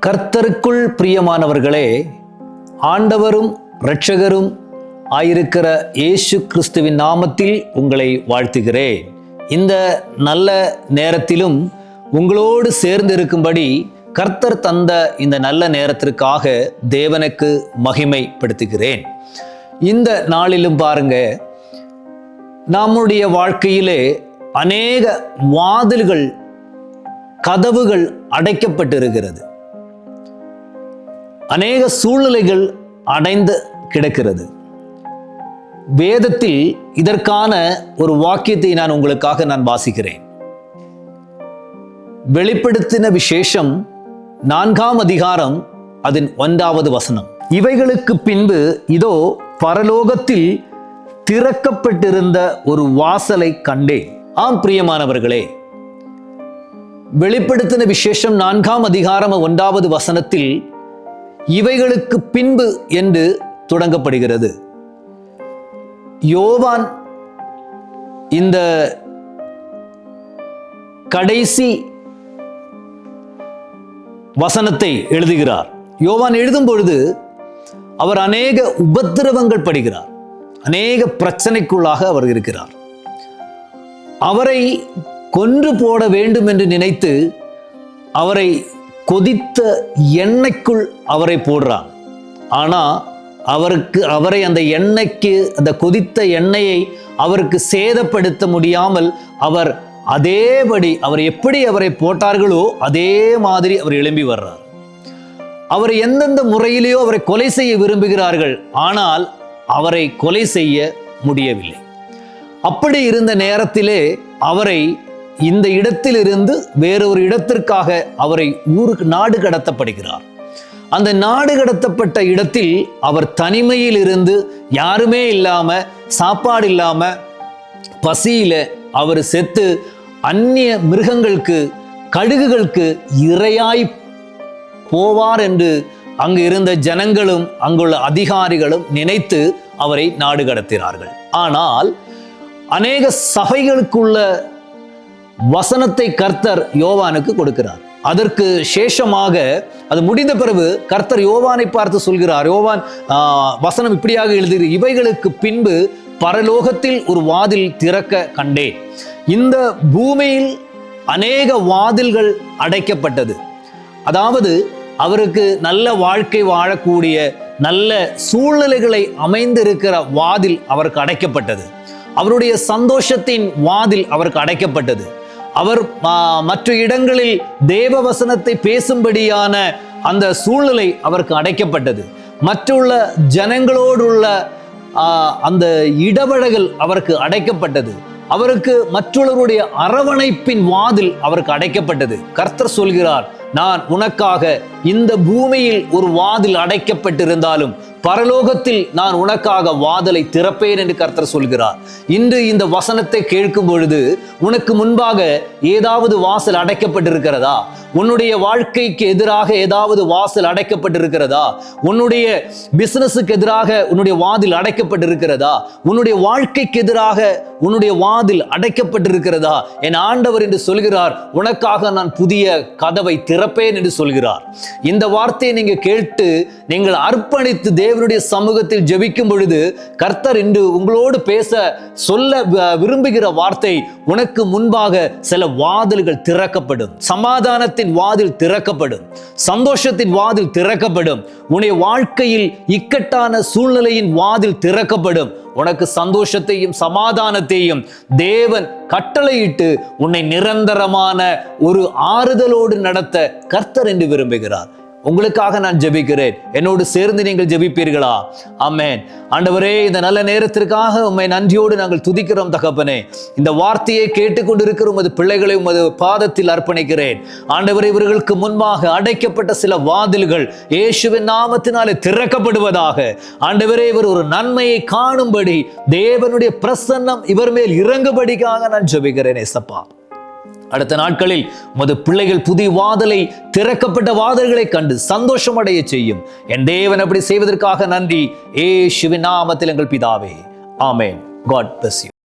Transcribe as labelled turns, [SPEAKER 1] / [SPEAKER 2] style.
[SPEAKER 1] கர்த்தருக்குள் பிரியமானவர்களே, ஆண்டவரும் இரட்சகரும் ஆயிருக்கிற இயேசு கிறிஸ்துவின் நாமத்தில் உங்களை வாழ்த்துகிறேன். இந்த நல்ல நேரத்திலும் உங்களோடு சேர்ந்து இருக்கும்படி கர்த்தர் தந்த இந்த நல்ல நேரத்திற்காக தேவனுக்கு மகிமைப்படுத்துகிறேன். இந்த நாளிலும் பாருங்க, நம்முடைய வாழ்க்கையிலே அநேக வாதில்கள், கதவுகள் அடைக்கப்பட்டிருக்கிறது. அநேக சூழ்நிலைகள் அடைந்து கிடக்கிறது. வேதத்தில் இதற்கான ஒரு வாக்கியத்தை நான் உங்களுக்காக வாசிக்கிறேன். வெளிப்படுத்தின விசேஷம் 4ஆம் அதிகாரம் அதன் 1வது வசனம். இவைகளுக்கு பின்பு இதோ பரலோகத்தில் திறக்கப்பட்டிருந்த ஒரு வாசலை கண்டேன். ஆம் பிரியமானவர்களே, வெளிப்படுத்தின விசேஷம் 4ஆம் அதிகாரம் 1வது வசனத்தில் இவைகளுக்கு பின்பு என்று தொடங்கப்படுகிறது. யோவான் இந்த கடைசி வசனத்தை எழுதுகிறார். யோவான் எழுதும் பொழுது அவர் அநேக உபத்திரவங்கள் படுகிறார். அநேக பிரச்சனைக்குள்ளாக அவர் இருக்கிறார். அவரை கொன்று போட வேண்டும் என்று நினைத்து அவரை கொதித்த எண்ணெய்க்குள் அவரை போடுறார். ஆனா அவரை அந்த எண்ணெய்க்கு, அந்த கொதித்த எண்ணெயை அவருக்கு சேதப்படுத்த முடியாமல் அவர் அதேபடி, அவர் எப்படி அவரை போட்டார்களோ அதே மாதிரி அவர் எழும்பி வர்றார். அவர் எந்தெந்த முறையிலேயோ அவரை கொலை செய்ய விரும்புகிறார்கள், ஆனால் அவரை கொலை செய்ய முடியவில்லை. அப்படி இருந்த நேரத்திலே அவரை இந்த இடத்திலிருந்து வேறொரு இடத்திற்காக அவரை நாடு கடத்தப்படுகிறார். அந்த நாடு கடத்தப்பட்ட இடத்தில் அவர் தனிமையில் இருந்து, யாருமே இல்லாம, சாப்பாடு இல்லாம, பசியில அவர் செத்து அந்நிய மிருகங்களுக்கு, கழுகுகளுக்கு இரையாய் போவார் என்று அங்கு இருந்த ஜனங்களும் அங்குள்ள அதிகாரிகளும் நினைத்து அவரை நாடு கடத்தினார்கள். ஆனால் அநேக சபைகளுக்குள்ள வசனத்தை கர்த்தர் யோவானுக்கு கொடுக்கிறார். அதற்கு சேஷமாக, அது முடிந்த பிறகு கர்த்தர் யோவானை பார்த்து சொல்கிறார். யோவான் வசனம் இப்படியாக எழுதுகிறார்: இவைகளுக்கு பின்பு பரலோகத்தில் ஒரு வாதில் திறக்க கண்டேன். இந்த பூமியில் அநேக வாதில்கள் அடைக்கப்பட்டது. அதாவது அவருக்கு நல்ல வாழ்க்கை வாழக்கூடிய நல்ல சூழ்நிலைகளை அமைந்திருக்கிற வாதில் அவருக்கு அடைக்கப்பட்டது. அவருடைய சந்தோஷத்தின் வாதில் அவருக்கு அடைக்கப்பட்டது. அவர் மற்ற இடங்களில் தேவ வசனத்தை பேசும்படியான அந்த சூழ்நிலை அவருக்கு அடைக்கப்பட்டது. மற்றுள்ள ஜனங்களோடுள்ள அந்த இடவழகல் அவருக்கு அடைக்கப்பட்டது. அவருக்கு மற்றவர்களுடைய அரவணைப்பின் வாதில் அவருக்கு அடைக்கப்பட்டது. கர்த்தர் சொல்கிறார், நான் உனக்காக இந்த பூமியில் ஒரு வாதில் அடைக்கப்பட்டிருந்தாலும் பரலோகத்தில் நான் உனக்காக வாதலை திறப்பேன் என்று கர்த்தர் சொல்கிறார். இன்று இந்த வசனத்தை கேட்கும் பொழுது உனக்கு முன்பாக ஏதாவது வாசல் அடைக்கப்பட்டிருக்கிறதா? உன்னுடைய வாழ்க்கைக்கு எதிராக ஏதாவது வாசல் அடைக்கப்பட்டிருக்கிறதா? உன்னுடைய பிசினஸுக்கு எதிராக உன்னுடைய வாதில் அடைக்கப்பட்டிருக்கிறதா? உன்னுடைய வாழ்க்கைக்கு எதிராக உன்னுடைய வாதில் அடைக்கப்பட்டிருக்கிறதா? என் ஆண்டவர் என்று சொல்கிறார், உனக்காக நான் புதிய கதவை திறப்பேன் என்று சொல்கிறார். இந்த வார்த்தையை நீங்க கேட்டு நீங்கள் அர்ப்பணித்து தேவனுடைய சமூகத்தில் ஜெபிக்கும் பொழுது கர்த்தர் இன்று உங்களோடு சொல்ல விரும்புகிற வார்த்தை, உனக்கு முன்பாக சில வாதில்கள் திறக்கப்படும். சமாதானத்தின் வாதில் திறக்கப்படும். சந்தோஷத்தின் வாதில் திறக்கப்படும். உன்னுடைய வாழ்க்கையில் இக்கட்டான சூழ்நிலையின் வாதில் திறக்கப்படும். உனக்கு சந்தோஷத்தையும் சமாதானத்தையும் தேவன் கட்டளையிட்டு உன்னை நிரந்தரமான ஒரு ஆறுதலோடு நடத்த கர்த்தர் என்று விரும்புகிறார். உங்களுக்காக நான் ஜெபிக்கிறேன். என்னோடு சேர்ந்து நீங்கள் ஜெபிப்பீர்களா? ஆமென். ஆண்டவரே, இந்த நல்ல நேரத்திற்காக உம்மை நன்றியோடு நாங்கள் துதிக்கிறோம் தகப்பனே. இந்த வார்த்தையை கேட்டுக்கொண்டிருக்கிற உமது பிள்ளைகளை உமது பாதத்தில் அர்ப்பணிக்கிறேன். ஆண்டவரே, இவர்களுக்கு முன்பாக அடைக்கப்பட்ட சில வாதில்கள் இயேசுவின் நாமத்தினாலே திறக்கப்படுவதாக. ஆண்டவரே, இவர் ஒரு நன்மையை காணும்படி தேவனுடைய பிரசன்னம் இவர் மேல் இறங்கும்படிக்காக நான் ஜெபிக்கிறேன் ஏசப்பா. அடுத்த நாட்களில் உமது பிள்ளைகள் புதிய வாதலை, திறக்கப்பட்ட வாதல்களை கண்டு சந்தோஷம் அடைய செய்யும். என் தேவன் அப்படி செய்வதற்காக நன்றி. இயேசுவின் நாமத்தில் எங்கள் பிதாவே, ஆமென். God bless you.